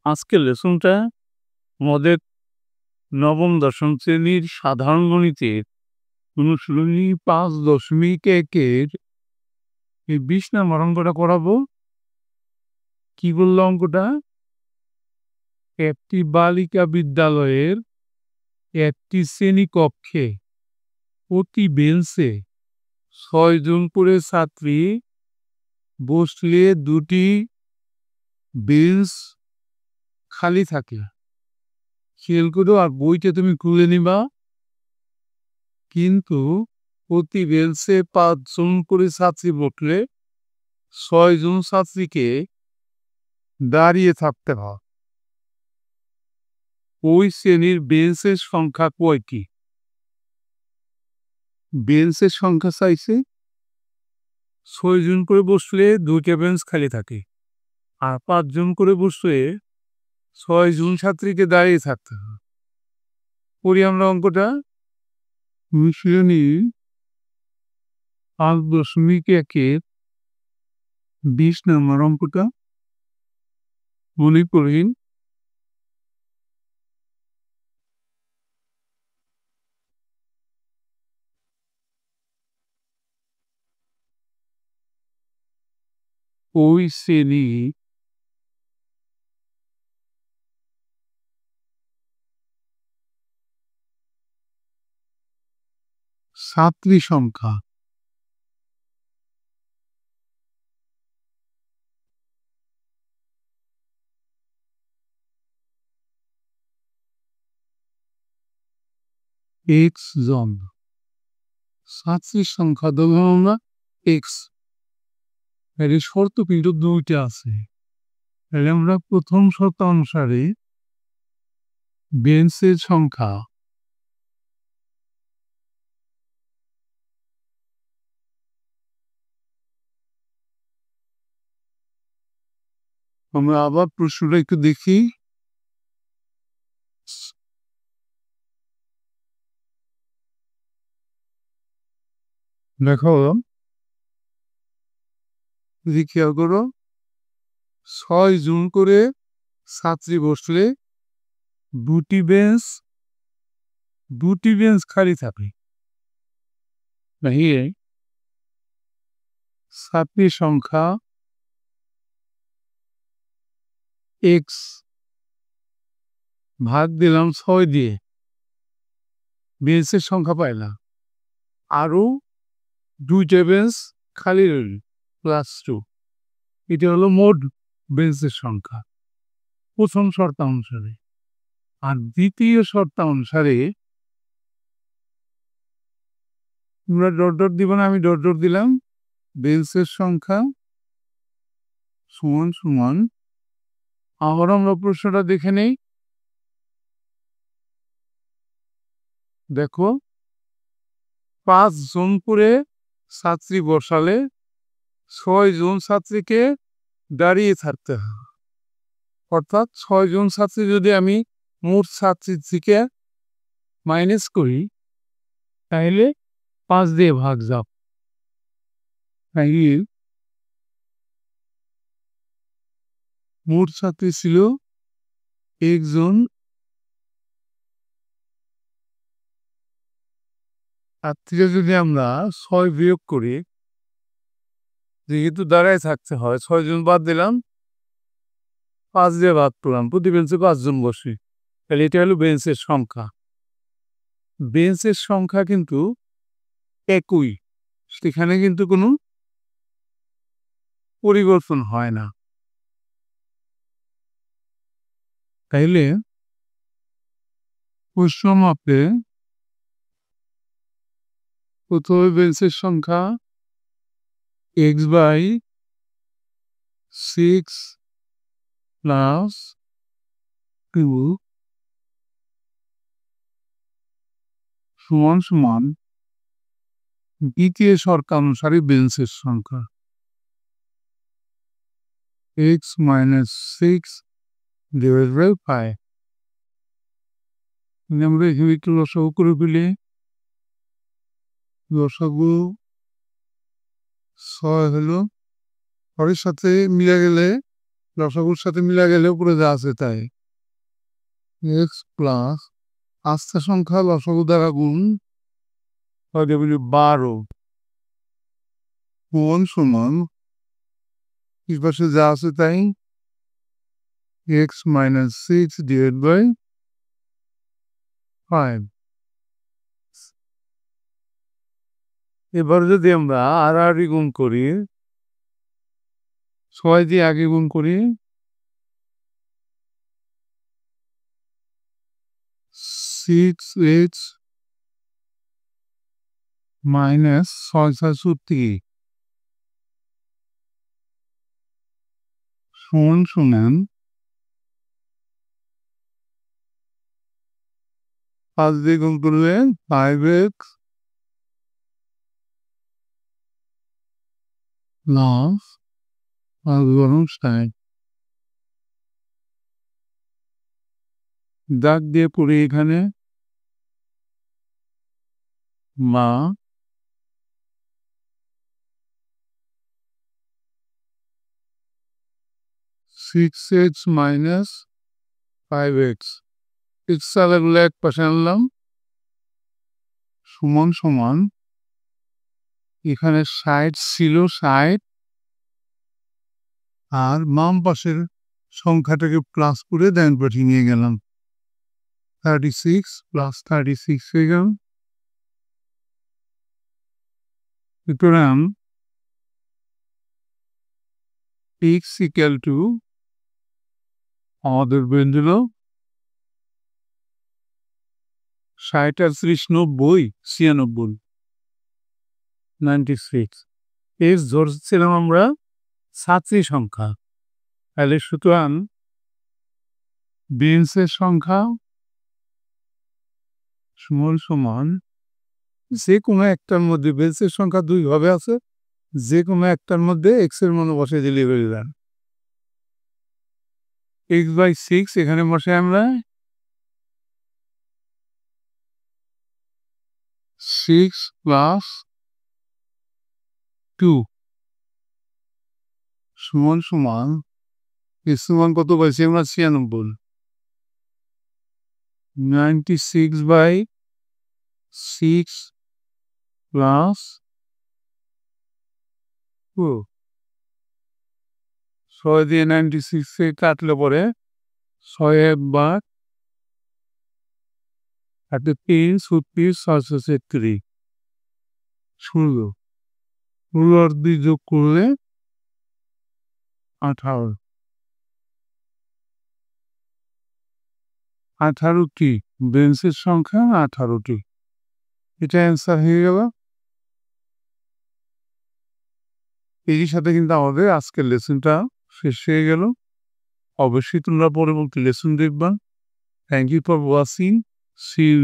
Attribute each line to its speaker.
Speaker 1: আজকের লেসনটা আমাদের নবম দশম শ্রেণীর সাধারণ গণিতের অনুশীলনী 5.1-এর এই 20 নম্বর অঙ্কটা করাবো। কি বললো অঙ্কটা? একটি বালিকা বিদ্যালয়ের একটি শ্রেণীকক্ষে প্রতি বেঞ্চে 6 জন করে ছাত্রী বসলে দুটি বেঞ্চ খালি থাকে। খেয়াল করো, আর বইটা তুমি খুলে নিবা। কিন্তু প্রতি বেঞ্চে 5 জন করে ছাত্রী বসলে 6 জন ছাত্রীকে দাঁড়িয়ে থাকতে হয়। ওই শ্রেণীর বেঞ্চের সংখ্যা কয়টি? বেঞ্চের সংখ্যা চাইছে। 6 জন করে বসলে 2টা বেঞ্চ খালি থাকে, আর 5 জন করে বসলে 6 জন ছাত্রীকে দাঁড়িয়ে থাকতে হয়। পড়ি আমরা অঙ্কটা। অনুশীলনী 5.1-এর 20 নম্বর অঙ্কটা মনে করেন। ওই শ্রেণী ছাত্রী সংখ্যা x জন। ছাত্রীর সংখ্যা ধরলাম আমরা x। এর শর্ত কিন্তু 2টা আছে। তাহলে আমরা প্রথম শর্ত অনুসারে বেঞ্চের সংখ্যা আমরা আবার প্রশ্নটা একটু দেখি। দেখো, খেয়াল করো, 6 জন করে ছাত্রী বসলে দুটি বেঞ্চ খালি থাকে। ছাত্রীর সংখ্যা x ভাগ দিলাম 6 দিয়ে, বেঞ্চের সংখ্যা পাইলাম, আরো 2টা বেঞ্চ খালি রইল +2। এটা হলো মোট বেঞ্চের সংখ্যা প্রথম শর্ত অনুসারে। আর দ্বিতীয় শর্ত অনুসারে তোমরা ডট দিব না, আমি ডট দিলাম। বেঞ্চের সংখ্যা সমান সমান, আবার আমরা প্রশ্নটা দেখে নেই। দেখো, 5 জন করে ছাত্রী বসালে 6 জন ছাত্রীকে দাঁড়িয়ে থাকতে হয়। অর্থাৎ 6 জন ছাত্রী যদি আমি মোট ছাত্রীর থেকে মাইনাস করি, তাহলে 5 দিয়ে ভাগ যাও। মোট ছাত্রী ছিল 1 জন, আর থেকে যদি আমরা 6 বিয়োগ করি, যেহেতু দাঁড়ায় থাকতে হয়, 6 জন বাদ দিলাম, 5 দিয়ে ভাগ করলাম, প্রতি বেঞ্চে 5 জন বসি। তাহলে এটা হলো বেঞ্চের সংখ্যা। বেঞ্চের সংখ্যা কিন্তু একই, সেখানে কিন্তু কোনো পরিবর্তন হয় না। তাইলে প্রশ্ন মাপে প্রথমে বেঞ্চের সংখ্যা x/6 + 2 সমান সমান দ্বিতীয় শর্ত অনুসারে বেঞ্চের সংখ্যা x - 6 / 5। আমরা এখানে একটু লসাগু করে ফেলি। লসাগু 6 হলো, পরের সাথে মিলে গেলে লসাগুর সাথে মিলা গেলে উপরে যা আছে তাই। এক্স প্লাস আস্থা সংখ্যা লসাগু দ্বারা গুণ 12 কোণ সমান এই পাশে যা আছে তাই এক্স মাইনাস 6 ডিভাইড বাই 5। এবার যদি আমরা আর গুণ করি 6 দিয়ে আগে গুণ করি 6x মাইনাস 6 সমান 5 দিয়ে গুণ করলে 5x প্লাস 5 বরং 60। দাগ দিয়ে পড়ি এখানে মা 6x মাইনাস 5x x আলাগুলো এক পাশে আনলাম সমান এখানে 60 ছিল 60 আর বাম পাশের সংখ্যাটাকে প্লাস করে ডান পাশে নিয়ে গেলাম 36 প্লাস 36 হয়ে গেল। সুতরাং x ইকুয়াল টু আমাদের বেঞ্জল 60 আর 30 90 96 96 এস ধরছিলাম আমরা ছাত্রী সংখ্যা। তাহলে সুতরাং বেঞ্চের সংখ্যা সমান যে কোনো একটার মধ্যে বেঞ্চের সংখ্যা 2 ভাবে আছে, যে কোনো একটার মধ্যে এক্স এর মান বসে দিলে বেড়ে যান x/6 এখানে বসে আমরা 6 প্লাস 2 সমান এক্স মান কত পাইছি আমরা 96 96/6 প্লাস 2 6 দিয়ে 96 কাটলে পরে 6 একবার হাতে 3 36 636 16 আর 2 যোগ করলে 18 18টি বেঞ্চের সংখ্যা 18টি। এটা অ্যান্সার হয়ে গেল। এর সাথে কিন্তু আমাদের আজকের লেসনটা শেষ হয়ে গেল। অবশ্যই তোমরা পরবর্তী লেসন দেখবা। Thank you for watching. See you